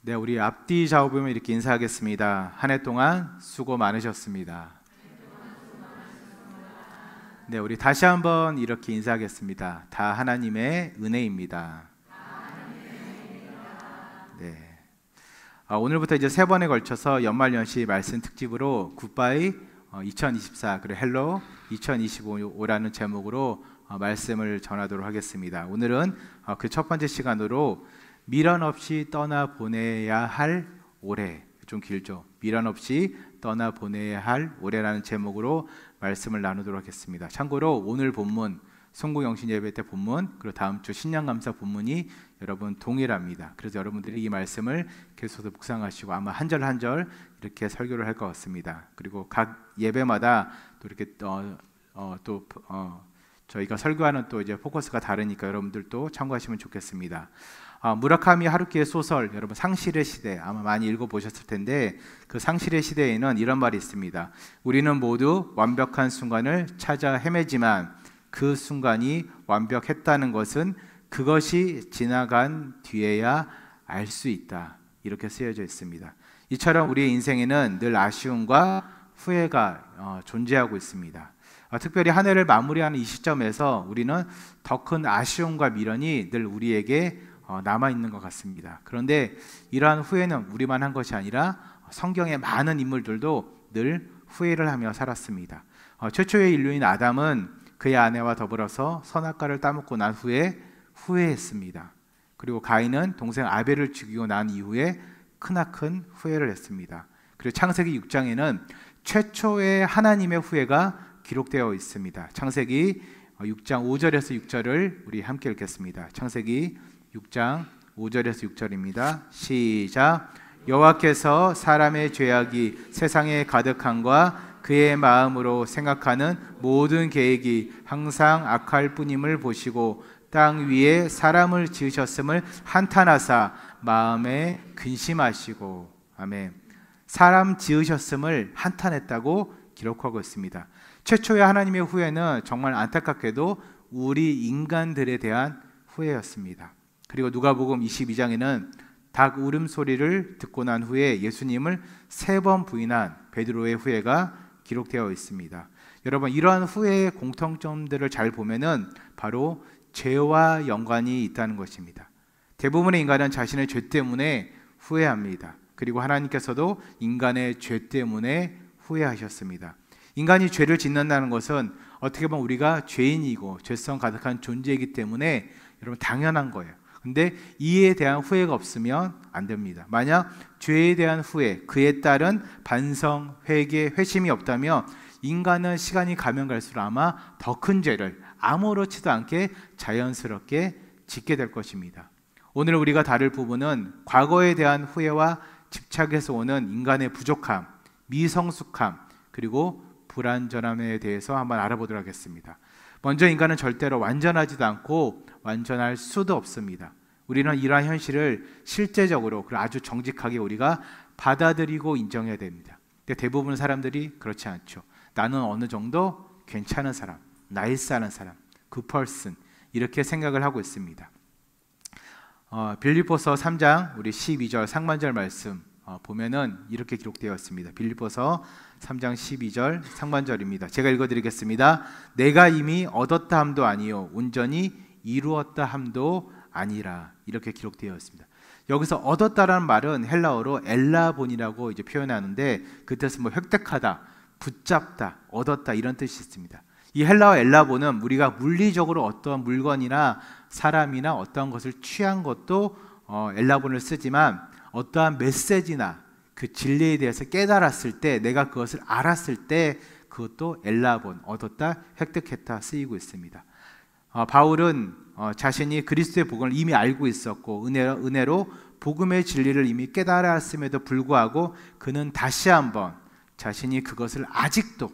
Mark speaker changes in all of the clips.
Speaker 1: 네, 우리 앞뒤 좌우 보면 이렇게 인사하겠습니다. 한 해 동안 수고 많으셨습니다. 네, 우리 다시 한번 이렇게 인사하겠습니다. 다 하나님의 은혜입니다. 네. 오늘부터 이제 세 번에 걸쳐서 연말연시 말씀 특집으로 굿바이 2024 그리고 헬로 2025라는 제목으로 말씀을 전하도록 하겠습니다. 오늘은 그 첫 번째 시간으로 미련 없이 떠나 보내야 할 올해, 좀 길죠. 미련 없이 떠나 보내야 할 올해라는 제목으로 말씀을 나누도록 하겠습니다. 참고로 오늘 본문 송구영신 예배 때 본문 그리고 다음 주 신년감사 본문이 여러분 동일합니다. 그래서 여러분들이 이 말씀을 계속 묵상하시고 아마 한 절 한 절 이렇게 설교를 할 것 같습니다. 그리고 각 예배마다 또 이렇게 저희가 설교하는 또 이제 포커스가 다르니까 여러분들도 참고하시면 좋겠습니다. 무라카미 하루키의 소설 여러분 상실의 시대 아마 많이 읽어보셨을 텐데 그 상실의 시대에는 이런 말이 있습니다. 우리는 모두 완벽한 순간을 찾아 헤매지만 그 순간이 완벽했다는 것은 그것이 지나간 뒤에야 알 수 있다. 이렇게 쓰여져 있습니다. 이처럼 우리의 인생에는 늘 아쉬움과 후회가 존재하고 있습니다. 특별히 한 해를 마무리하는 이 시점에서 우리는 더 큰 아쉬움과 미련이 늘 우리에게 남아있는 것 같습니다. 그런데 이러한 후회는 우리만 한 것이 아니라 성경의 많은 인물들도 늘 후회를 하며 살았습니다. 최초의 인류인 아담은 그의 아내와 더불어서 선악과를 따먹고 난 후에 후회했습니다. 그리고 가인은 동생 아벨을 죽이고 난 이후에 크나큰 후회를 했습니다. 그리고 창세기 6장에는 최초의 하나님의 후회가 기록되어 있습니다. 창세기 6장 5절에서 6절을 우리 함께 읽겠습니다. 창세기 6장 5절에서 6절입니다. 시작. 여호와께서 사람의 죄악이 세상에 가득함과 그의 마음으로 생각하는 모든 계획이 항상 악할 뿐임을 보시고 땅 위에 사람을 지으셨음을 한탄하사 마음에 근심하시고. 아멘. 사람 지으셨음을 한탄했다고 기록하고 있습니다. 최초의 하나님의 후회는 정말 안타깝게도 우리 인간들에 대한 후회였습니다. 그리고 누가복음 22장에는 닭 울음소리를 듣고 난 후에 예수님을 3번 부인한 베드로의 후회가 기록되어 있습니다. 여러분 이러한 후회의 공통점들을 잘 보면은 바로 죄와 연관이 있다는 것입니다. 대부분의 인간은 자신의 죄 때문에 후회합니다. 그리고 하나님께서도 인간의 죄 때문에 후회하셨습니다. 인간이 죄를 짓는다는 것은 어떻게 보면 우리가 죄인이고 죄성 가득한 존재이기 때문에 여러분 당연한 거예요. 근데 이에 대한 후회가 없으면 안 됩니다. 만약 죄에 대한 후회, 그에 따른 반성, 회개, 회심이 없다면 인간은 시간이 가면 갈수록 아마 더 큰 죄를 아무렇지도 않게 자연스럽게 짓게 될 것입니다. 오늘 우리가 다룰 부분은 과거에 대한 후회와 집착에서 오는 인간의 부족함, 미성숙함, 그리고 불완전함에 대해서 한번 알아보도록 하겠습니다. 먼저 인간은 절대로 완전하지도 않고 완전할 수도 없습니다. 우리는 이러한 현실을 실제적으로 아주 정직하게 우리가 받아들이고 인정해야 됩니다. 근데 대부분 사람들이 그렇지 않죠. 나는 어느 정도 괜찮은 사람, 나이스하는 사람, 그 person 이렇게 생각을 하고 있습니다. 빌립보서 3장 우리 12절 상반절 말씀 보면은 이렇게 기록되어 있습니다. 빌립보서 3장 12절 상반절입니다. 제가 읽어드리겠습니다. 내가 이미 얻었다 함도 아니요 온전히 이루었다 함도 아니라 이렇게 기록되어 있습니다. 여기서 얻었다라는 말은 헬라어로 엘라본이라고 이제 표현하는데 그 뜻은 획득하다, 붙잡다, 얻었다 이런 뜻이 있습니다. 이 헬라어 엘라본은 우리가 물리적으로 어떠한 물건이나 사람이나 어떠한 것을 취한 것도 엘라본을 쓰지만 어떠한 메시지나 그 진리에 대해서 깨달았을 때 내가 그것을 알았을 때 그것도 엘라본, 얻었다, 획득했다 쓰이고 있습니다. 바울은 자신이 그리스도의 복음을 이미 알고 있었고 은혜로 복음의 진리를 이미 깨달았음에도 불구하고 그는 다시 한번 자신이 그것을 아직도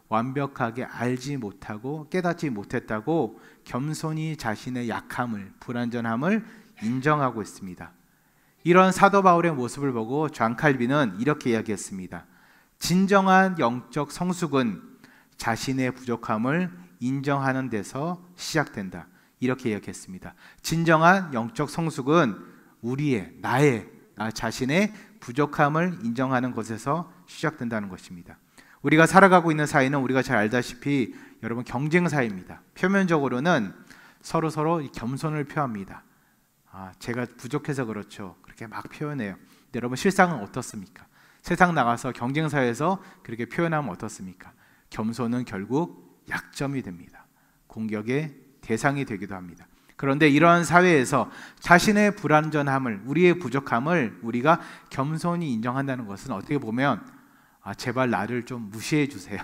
Speaker 1: 완벽하게 알지 못하고 깨닫지 못했다고 겸손히 자신의 약함을, 불완전함을 인정하고 있습니다. 이런 사도 바울의 모습을 보고 존 칼빈은 이렇게 이야기했습니다. 진정한 영적 성숙은 자신의 부족함을 인정하는 데서 시작된다. 이렇게 이야기했습니다. 진정한 영적 성숙은 나 자신의 부족함을 인정하는 것에서 시작된다는 것입니다. 우리가 살아가고 있는 사회는 우리가 잘 알다시피 여러분 경쟁 사회입니다. 표면적으로는 서로 겸손을 표합니다. 제가 부족해서 그렇죠. 그렇게 막 표현해요. 근데 여러분 실상은 어떻습니까? 세상 나가서 경쟁 사회에서 그렇게 표현하면 어떻습니까? 겸손은 결국 약점이 됩니다. 공격의 대상이 되기도 합니다. 그런데 이러한 사회에서 자신의 불완전함을, 우리의 부족함을 우리가 겸손히 인정한다는 것은 어떻게 보면 제발 나를 좀 무시해 주세요.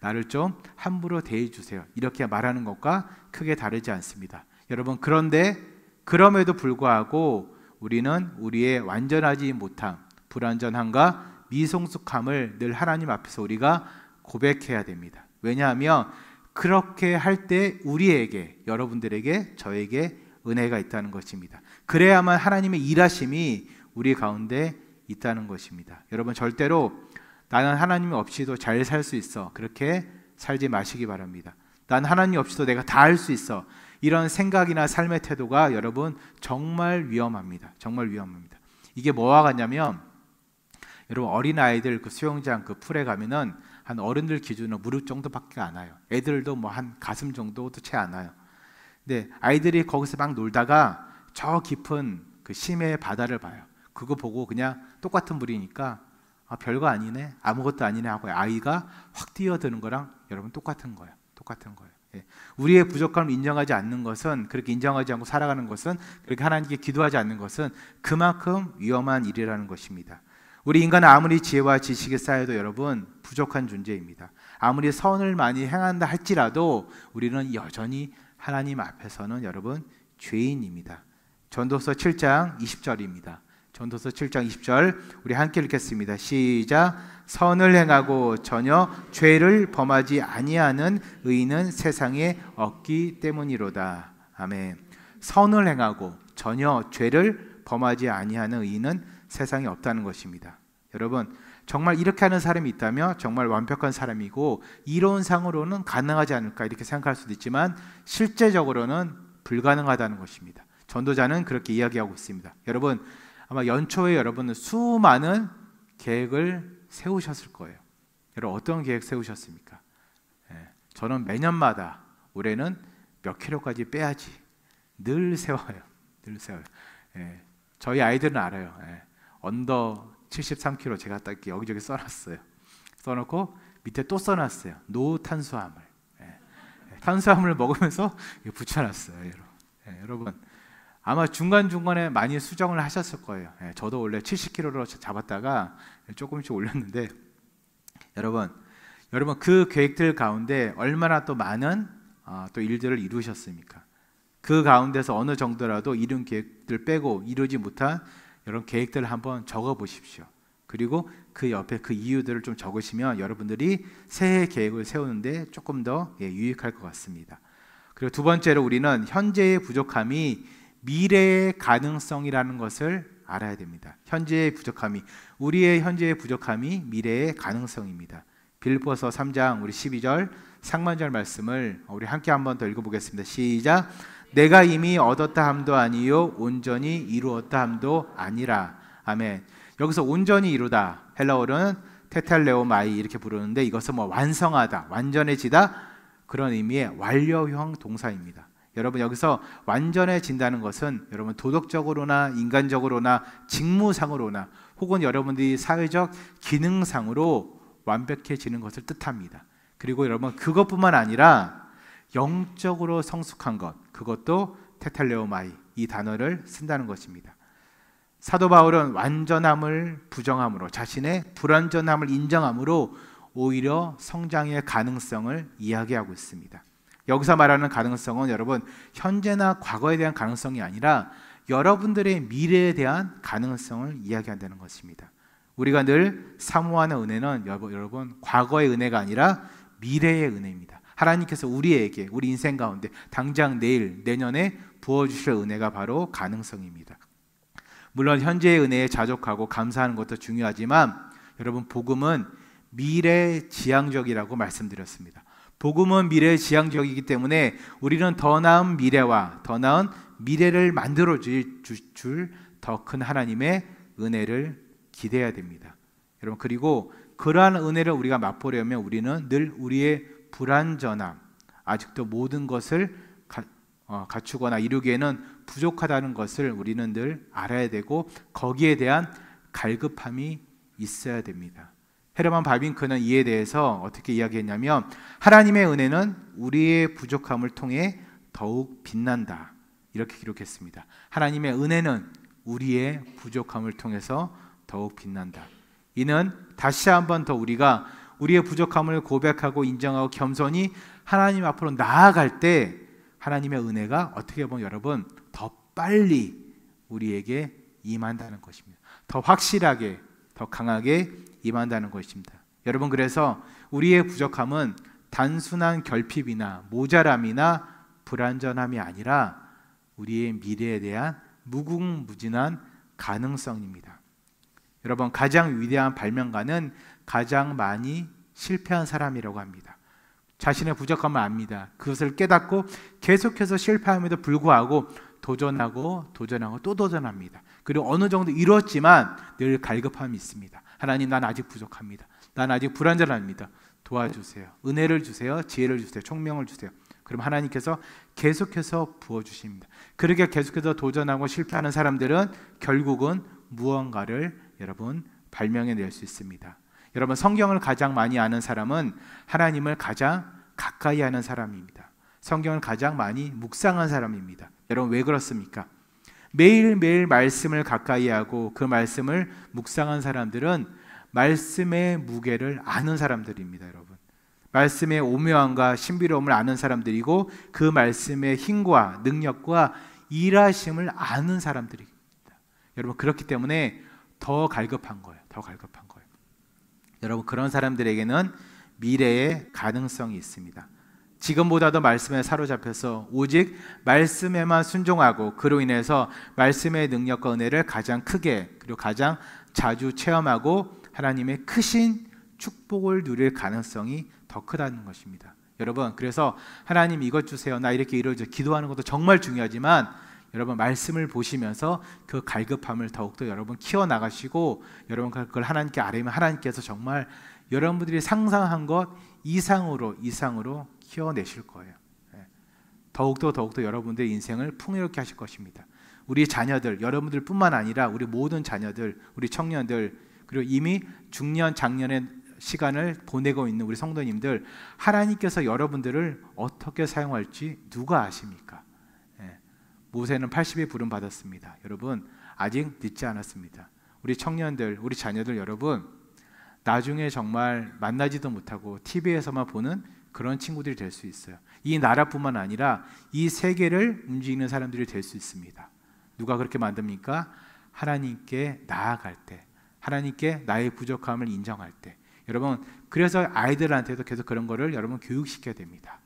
Speaker 1: 나를 좀 함부로 대해 주세요. 이렇게 말하는 것과 크게 다르지 않습니다. 여러분, 그런데 그럼에도 불구하고 우리는 우리의 완전하지 못함, 불완전함과 미성숙함을 늘 하나님 앞에서 우리가 고백해야 됩니다. 왜냐하면 그렇게 할 때 우리에게, 여러분들에게, 저에게 은혜가 있다는 것입니다. 그래야만 하나님의 일하심이 우리 가운데 있다는 것입니다. 여러분, 절대로 나는 하나님 없이도 잘 살 수 있어, 그렇게 살지 마시기 바랍니다. 난 하나님 없이도 내가 다 할 수 있어, 이런 생각이나 삶의 태도가 여러분 정말 위험합니다. 정말 위험합니다. 이게 뭐와 같냐면, 여러분 어린아이들 그 수영장 그 풀에 가면은 한 어른들 기준으로 무릎 정도밖에 안 와요. 애들도 뭐 한 가슴 정도도 채 안 와요. 근데 아이들이 거기서 막 놀다가 저 깊은 그 심해의 바다를 봐요. 그거 보고 그냥 똑같은 물이니까 별거 아니네, 아무것도 아니네 하고 아이가 확 뛰어드는 거랑 여러분 똑같은 거예요. 똑같은 거예요. 예. 우리의 부족함을 인정하지 않는 것은, 그렇게 인정하지 않고 살아가는 것은, 그렇게 하나님께 기도하지 않는 것은 그만큼 위험한 일이라는 것입니다. 우리 인간은 아무리 지혜와 지식이 쌓여도 여러분 부족한 존재입니다. 아무리 선을 많이 행한다 할지라도 우리는 여전히 하나님 앞에서는 여러분 죄인입니다. 전도서 7장 20절입니다. 전도서 7장 20절 우리 함께 읽겠습니다. 시작. 선을 행하고 전혀 죄를 범하지 아니하는 의인은 세상에 없기 때문이로다. 아멘. 선을 행하고 전혀 죄를 범하지 아니하는 의인은 세상에 없다는 것입니다. 여러분, 정말 이렇게 하는 사람이 있다면 정말 완벽한 사람이고 이론상으로는 가능하지 않을까 이렇게 생각할 수도 있지만 실제적으로는 불가능하다는 것입니다. 전도자는 그렇게 이야기하고 있습니다. 여러분, 아마 연초에 여러분은 수많은 계획을 세우셨을 거예요. 여러분 어떤 계획 세우셨습니까? 저는 매년마다 올해는 몇 킬로까지 빼야지 늘 세워요. 늘 세워요. 저희 아이들은 알아요. 언더 73kg 제가 딱 여기저기 써놨어요. 써놓고 밑에 또 써놨어요. 노 탄수화물. 탄수화물을 먹으면서 붙여놨어요. 여러분 아마 중간중간에 많이 수정을 하셨을 거예요. 저도 원래 70kg로 잡았다가 조금씩 올렸는데 여러분 그 계획들 가운데 얼마나 또 많은 또 일들을 이루셨습니까? 그 가운데서 어느 정도라도 이룬 계획들 빼고 이루지 못한 여러분 계획들을 한번 적어 보십시오. 그리고 그 옆에 그 이유들을 좀 적으시면 여러분들이 새해 계획을 세우는데 조금 더 유익할 것 같습니다. 그리고 두 번째로 우리는 현재의 부족함이 미래의 가능성이라는 것을 알아야 됩니다. 현재의 부족함이, 우리의 현재의 부족함이 미래의 가능성입니다. 빌립보서 3장 우리 12절 상반절 말씀을 우리 함께 한번 더 읽어보겠습니다. 시작. 내가 이미 얻었다 함도 아니요 온전히 이루었다 함도 아니라. 아멘. 여기서 온전히 이루다, 헬라어로는 테탈레오마이 이렇게 부르는데 이것은 뭐 완성하다, 완전해지다 그런 의미의 완료형 동사입니다. 여러분 여기서 완전해진다는 것은 여러분 도덕적으로나 인간적으로나 직무상으로나 혹은 여러분들이 사회적 기능상으로 완벽해지는 것을 뜻합니다. 그리고 여러분 그것뿐만 아니라 영적으로 성숙한 것, 그것도 테탈레오마이 이 단어를 쓴다는 것입니다. 사도 바울은 완전함을 부정함으로, 자신의 불완전함을 인정함으로 오히려 성장의 가능성을 이야기하고 있습니다. 여기서 말하는 가능성은 여러분 현재나 과거에 대한 가능성이 아니라 여러분들의 미래에 대한 가능성을 이야기한다는 것입니다. 우리가 늘 사모하는 은혜는 여러분 과거의 은혜가 아니라 미래의 은혜입니다. 하나님께서 우리에게 우리 인생 가운데 당장 내일, 내년에 부어주실 은혜가 바로 가능성입니다. 물론 현재의 은혜에 자족하고 감사하는 것도 중요하지만 여러분 복음은 미래지향적이라고 말씀드렸습니다. 복음은 미래지향적이기 때문에 우리는 더 나은 미래와 더 나은 미래를 만들어 줄 더 큰 하나님의 은혜를 기대해야 됩니다. 여러분, 그리고 그러한 은혜를 우리가 맛보려면 우리는 늘 우리의 불완전함, 아직도 모든 것을 갖추거나 이루기에는 부족하다는 것을 우리는 늘 알아야 되고 거기에 대한 갈급함이 있어야 됩니다. 헤르만 바빙크는 이에 대해서 어떻게 이야기했냐면 하나님의 은혜는 우리의 부족함을 통해 더욱 빛난다, 이렇게 기록했습니다. 하나님의 은혜는 우리의 부족함을 통해서 더욱 빛난다. 이는 다시 한번 더 우리가 우리의 부족함을 고백하고 인정하고 겸손히 하나님 앞으로 나아갈 때 하나님의 은혜가 어떻게 보면 여러분 더 빨리 우리에게 임한다는 것입니다. 더 확실하게, 더 강하게 임한다는 것입니다. 여러분, 그래서 우리의 부족함은 단순한 결핍이나 모자람이나 불완전함이 아니라 우리의 미래에 대한 무궁무진한 가능성입니다. 여러분, 가장 위대한 발명가는 가장 많이 실패한 사람이라고 합니다. 자신의 부족함을 압니다. 그것을 깨닫고 계속해서 실패함에도 불구하고 도전하고 또 도전합니다. 그리고 어느 정도 이뤘지만 늘 갈급함이 있습니다. 하나님, 난 아직 부족합니다. 난 아직 불완전합니다. 도와주세요. 은혜를 주세요. 지혜를 주세요. 총명을 주세요. 그럼 하나님께서 계속해서 부어주십니다. 그렇게 계속해서 도전하고 실패하는 사람들은 결국은 무언가를 여러분 발명해낼 수 있습니다. 여러분, 성경을 가장 많이 아는 사람은 하나님을 가장 가까이 하는 사람입니다. 성경을 가장 많이 묵상한 사람입니다. 여러분, 왜 그렇습니까? 매일매일 말씀을 가까이 하고 그 말씀을 묵상한 사람들은 말씀의 무게를 아는 사람들입니다. 여러분, 말씀의 오묘함과 신비로움을 아는 사람들이고 그 말씀의 힘과 능력과 일하심을 아는 사람들입니다. 여러분, 그렇기 때문에 더 갈급한 거예요. 더 갈급한 거예요. 여러분, 그런 사람들에게는 미래의 가능성이 있습니다. 지금보다도 말씀에 사로잡혀서 오직 말씀에만 순종하고 그로 인해서 말씀의 능력과 은혜를 가장 크게 그리고 가장 자주 체험하고 하나님의 크신 축복을 누릴 가능성이 더 크다는 것입니다. 여러분, 그래서 하나님 이것 주세요, 나 이렇게 이루어져, 기도하는 것도 정말 중요하지만 여러분, 말씀을 보시면서 그 갈급함을 더욱더 여러분 키워나가시고 여러분 그걸 하나님께 아뢰면 하나님께서 정말 여러분들이 상상한 것 이상으로 키워내실 거예요. 더욱더 여러분들의 인생을 풍요롭게 하실 것입니다. 우리 자녀들, 여러분들 뿐만 아니라 우리 모든 자녀들, 우리 청년들, 그리고 이미 중년, 장년의 시간을 보내고 있는 우리 성도님들, 하나님께서 여러분들을 어떻게 사용할지 누가 아십니까? 모세는 80의 부름 받았습니다. 여러분, 아직 늦지 않았습니다. 우리 청년들, 우리 자녀들 여러분, 나중에 정말 만나지도 못하고 TV에서만 보는 그런 친구들이 될 수 있어요. 이 나라뿐만 아니라 이 세계를 움직이는 사람들이 될 수 있습니다. 누가 그렇게 만듭니까? 하나님께 나아갈 때, 하나님께 나의 부족함을 인정할 때. 여러분, 그래서 아이들한테도 계속 그런 거를 여러분 교육시켜야 됩니다.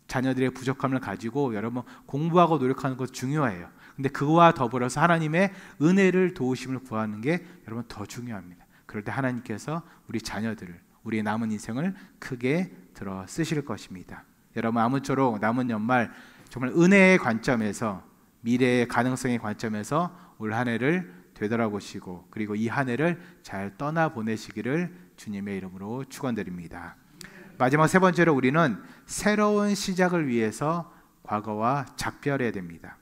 Speaker 1: 자녀들의 부족함을 가지고 여러분 공부하고 노력하는 것 중요해요. 근데 그거와 더불어서 하나님의 은혜를 도우심을 구하는 게 여러분 더 중요합니다. 그럴 때 하나님께서 우리 자녀들을, 우리의 남은 인생을 크게 들어 쓰실 것입니다. 여러분, 아무쪼록 남은 연말 정말 은혜의 관점에서, 미래의 가능성의 관점에서 올 한 해를 되돌아보시고 그리고 이 한 해를 잘 떠나보내시기를 주님의 이름으로 축원드립니다. 마지막 세 번째로 우리는 새로운 시작을 위해서 과거와 작별해야 됩니다.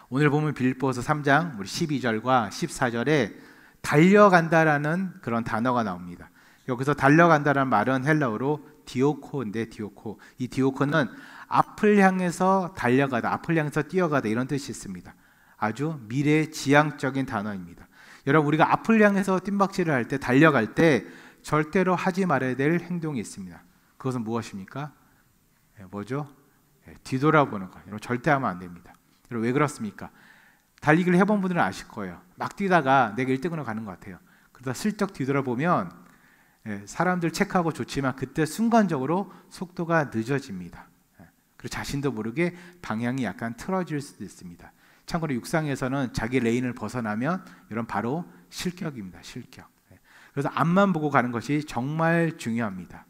Speaker 1: 오늘 보면 빌립보서 3장 12절과 14절에 달려간다라는 그런 단어가 나옵니다. 여기서 달려간다라는 말은 헬라어로 디오코인데, 이 디오코는 앞을 향해서 달려가다, 앞을 향해서 뛰어가다 이런 뜻이 있습니다. 아주 미래지향적인 단어입니다. 여러분, 우리가 앞을 향해서 뜀박질을 할 때, 달려갈 때 절대로 하지 말아야 될 행동이 있습니다. 그것은 무엇입니까? 뭐죠? 뒤돌아보는 거. 여러분, 절대 하면 안 됩니다. 여러분, 왜 그렇습니까? 달리기를 해본 분들은 아실 거예요. 막 뛰다가 내가 1등으로 가는 것 같아요. 그러다 슬쩍 뒤돌아보면 사람들 체크하고 좋지만 그때 순간적으로 속도가 늦어집니다. 그리고 자신도 모르게 방향이 약간 틀어질 수도 있습니다. 참고로 육상에서는 자기 레인을 벗어나면 이런 바로 실격입니다. 실격. 그래서 앞만 보고 가는 것이 정말 중요합니다.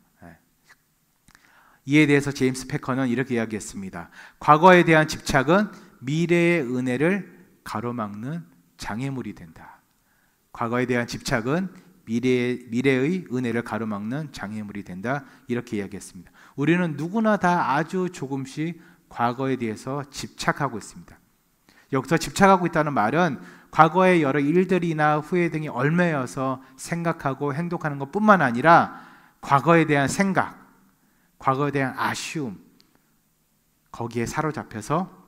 Speaker 1: 이에 대해서 제임스 패커는 이렇게 이야기했습니다. 과거에 대한 집착은 미래의 은혜를 가로막는 장애물이 된다. 과거에 대한 집착은 미래의 은혜를 가로막는 장애물이 된다. 이렇게 이야기했습니다. 우리는 누구나 다 아주 조금씩 과거에 대해서 집착하고 있습니다. 여기서 집착하고 있다는 말은 과거의 여러 일들이나 후회 등이 얽매여서 생각하고 행동하는 것뿐만 아니라 과거에 대한 생각, 과거에 대한 아쉬움, 거기에 사로잡혀서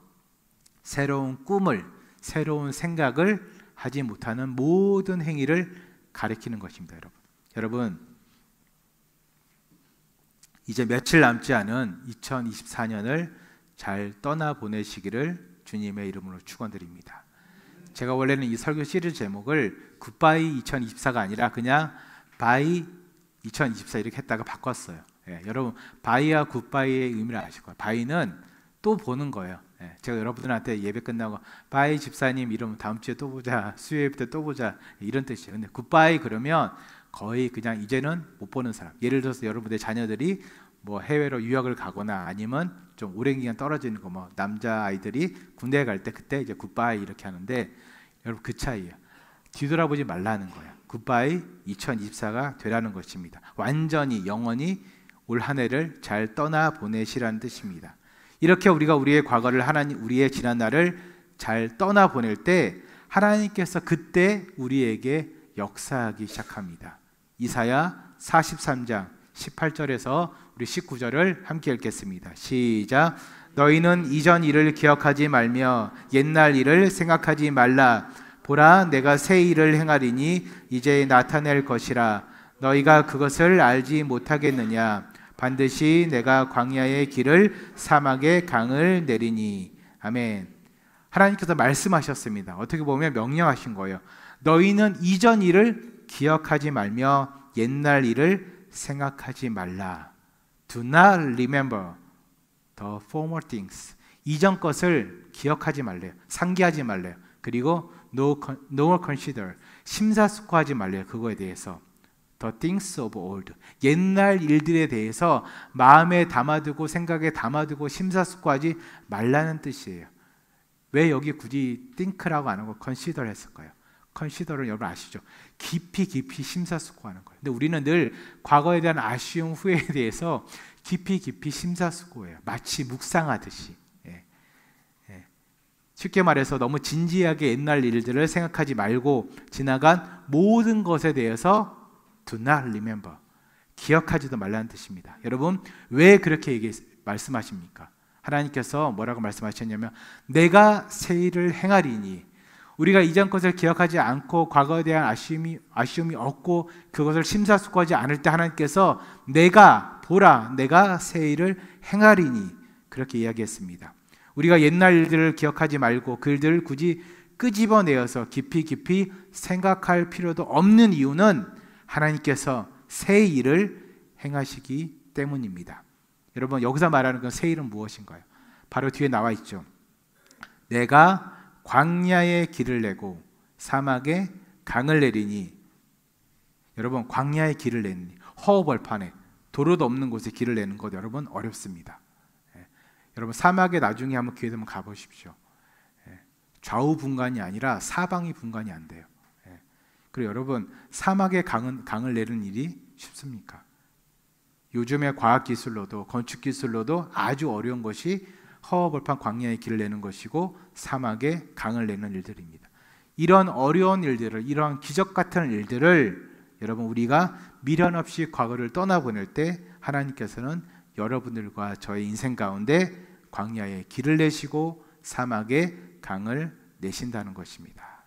Speaker 1: 새로운 꿈을, 새로운 생각을 하지 못하는 모든 행위를 가리키는 것입니다. 여러분, 이제 며칠 남지 않은 2024년을 잘 떠나보내시기를 주님의 이름으로 축원드립니다. 제가 원래는 이 설교 시리즈 제목을 굿바이 2024가 아니라 그냥 바이 2024 이렇게 했다가 바꿨어요. 여러분, 바이와 굿바이의 의미를 아실 거예요. 바이는 또 보는 거예요. 제가 여러분들한테 예배 끝나고 바이 집사님 이러면 다음 주에 또 보자, 수요일 때 또 보자, 이런 뜻이에요. 근데 굿바이 그러면 거의 그냥 이제는 못 보는 사람. 예를 들어서 여러분들의 자녀들이 뭐 해외로 유학을 가거나 아니면 좀 오랜 기간 떨어지는 거, 뭐 남자 아이들이 군대에 갈 때 그때 이제 굿바이 이렇게 하는데, 여러분 그 차이예요. 뒤돌아보지 말라는 거예요. 굿바이 2024가 되라는 것입니다. 완전히 영원히 올 한 해를 잘 떠나 보내시라는 뜻입니다. 이렇게 우리가 우리의 과거를, 우리의 지난 날을 잘 떠나 보낼 때 하나님께서 그때 우리에게 역사하기 시작합니다. 이사야 43장 18절에서 우리 19절을 함께 읽겠습니다. 시작. 너희는 이전 일을 기억하지 말며 옛날 일을 생각하지 말라. 보라, 내가 새 일을 행하리니 이제 나타낼 것이라. 너희가 그것을 알지 못하겠느냐. 반드시 내가 광야의 길을 사막의 강을 내리니. 아멘. 하나님께서 말씀하셨습니다. 어떻게 보면 명령하신 거예요. 너희는 이전 일을 기억하지 말며 옛날 일을 생각하지 말라. Do not remember the former things. 이전 것을 기억하지 말래요. 상기하지 말래요. 그리고 nor consider. 심사숙고하지 말래요. 그거에 대해서. The things of old. 옛날 일들에 대해서 마음에 담아두고 생각에 담아두고 심사숙고하지 말라는 뜻이에요. 왜 여기 굳이 think라고 안 하고 consider 했을까요? consider는 여러분 아시죠? 깊이 심사숙고하는 거예요. 근데 우리는 늘 과거에 대한 아쉬움, 후회에 대해서 깊이 심사숙고해요. 마치 묵상하듯이. 쉽게 말해서 너무 진지하게 옛날 일들을 생각하지 말고 지나간 모든 것에 대해서 do not remember. 기억하지도 말라는 뜻입니다. 여러분, 왜 그렇게 말씀하십니까? 하나님께서 뭐라고 말씀하셨냐면 내가 새 일을 행하리니. 우리가 이전 것을 기억하지 않고 과거에 대한 아쉬움이 없고 그것을 심사숙고하지 않을 때 하나님께서 보라, 내가 새 일을 행하리니 그렇게 이야기했습니다. 우리가 옛날 일들을 기억하지 말고 그 일들을 굳이 끄집어내어서 깊이 생각할 필요도 없는 이유는 하나님께서 새 일을 행하시기 때문입니다. 여러분, 여기서 말하는 건 새 일은 무엇인가요? 바로 뒤에 나와 있죠. 내가 광야에 길을 내고 사막에 강을 내리니. 여러분, 광야에 길을 내니, 허허벌판에 도로도 없는 곳에 길을 내는 것 여러분 어렵습니다. 여러분, 사막에 나중에 한번 기회 되면 가보십시오. 좌우 분간이 아니라 사방이 분간이 안 돼요. 그리고 여러분, 사막에 강을 내리는 일이 쉽습니까? 요즘의 과학기술로도 건축기술로도 아주 어려운 것이 허허벌판 광야의 길을 내는 것이고 사막에 강을 내는 일들입니다. 이런 어려운 일들을, 이러한 기적 같은 일들을 여러분 우리가 미련 없이 과거를 떠나보낼 때 하나님께서는 여러분들과 저의 인생 가운데 광야에 길을 내시고 사막에 강을 내신다는 것입니다.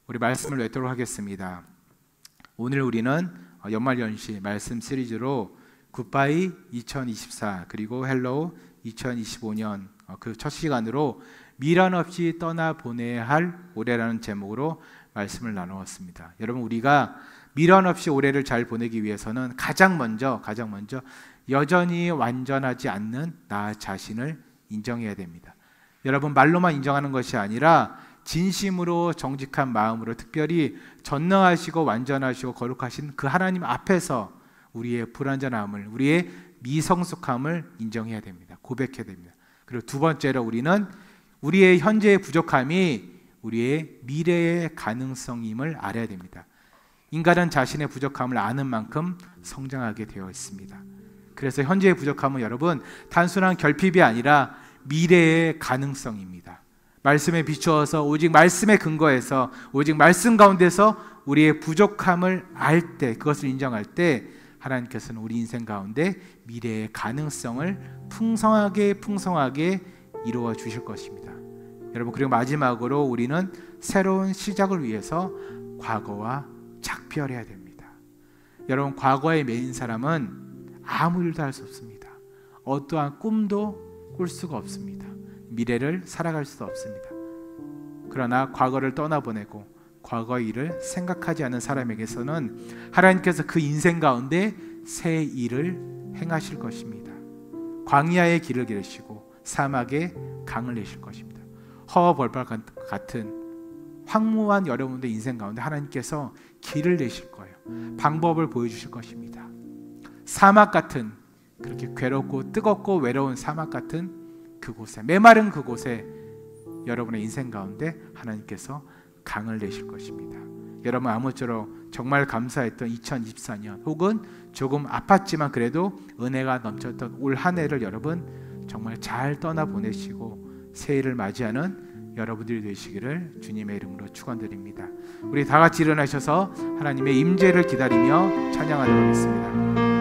Speaker 1: 우리 말씀을 맺도록 하겠습니다. 오늘 우리는 연말연시 말씀 시리즈로 굿바이 2024 그리고 헬로우 2025년 그 첫 시간으로 미련 없이 떠나보내야 할 올해라는 제목으로 말씀을 나누었습니다. 여러분, 우리가 미련 없이 올해를 잘 보내기 위해서는 가장 먼저 여전히 완전하지 않는 나 자신을 인정해야 됩니다. 여러분, 말로만 인정하는 것이 아니라 진심으로 정직한 마음으로 특별히 전능하시고 완전하시고 거룩하신 그 하나님 앞에서 우리의 불완전함을, 우리의 미성숙함을 인정해야 됩니다. 고백해야 됩니다. 그리고 두 번째로 우리는 우리의 현재의 부족함이 우리의 미래의 가능성임을 알아야 됩니다. 인간은 자신의 부족함을 아는 만큼 성장하게 되어 있습니다. 그래서 현재의 부족함은 여러분 단순한 결핍이 아니라 미래의 가능성입니다. 말씀에 비추어서 오직 말씀에 근거해서 오직 말씀 가운데서 우리의 부족함을 알 때, 그것을 인정할 때 하나님께서는 우리 인생 가운데 미래의 가능성을 풍성하게 이루어 주실 것입니다. 여러분, 그리고 마지막으로 우리는 새로운 시작을 위해서 과거와 작별해야 됩니다. 여러분, 과거에 매인 사람은 아무 일도 할 수 없습니다. 어떠한 꿈도 꿀 수가 없습니다. 미래를 살아갈 수도 없습니다. 그러나 과거를 떠나보내고 과거의 일을 생각하지 않은 사람에게서는 하나님께서 그 인생 가운데 새 일을 행하실 것입니다. 광야의 길을 기르시고 사막에 강을 내실 것입니다. 허허벌판 같은 황무한 여러분들의 인생 가운데 하나님께서 길을 내실 거예요. 방법을 보여주실 것입니다. 사막 같은, 그렇게 괴롭고 뜨겁고 외로운 사막 같은 그곳에, 메마른 그곳에 여러분의 인생 가운데 하나님께서 강을 내실 것입니다. 여러분, 아무쪼록 정말 감사했던 2024년 혹은 조금 아팠지만 그래도 은혜가 넘쳤던 올 한 해를 여러분 정말 잘 떠나보내시고 새해를 맞이하는 여러분들이 되시기를 주님의 이름으로 축원드립니다. 우리 다 같이 일어나셔서 하나님의 임재를 기다리며 찬양하도록 하겠습니다.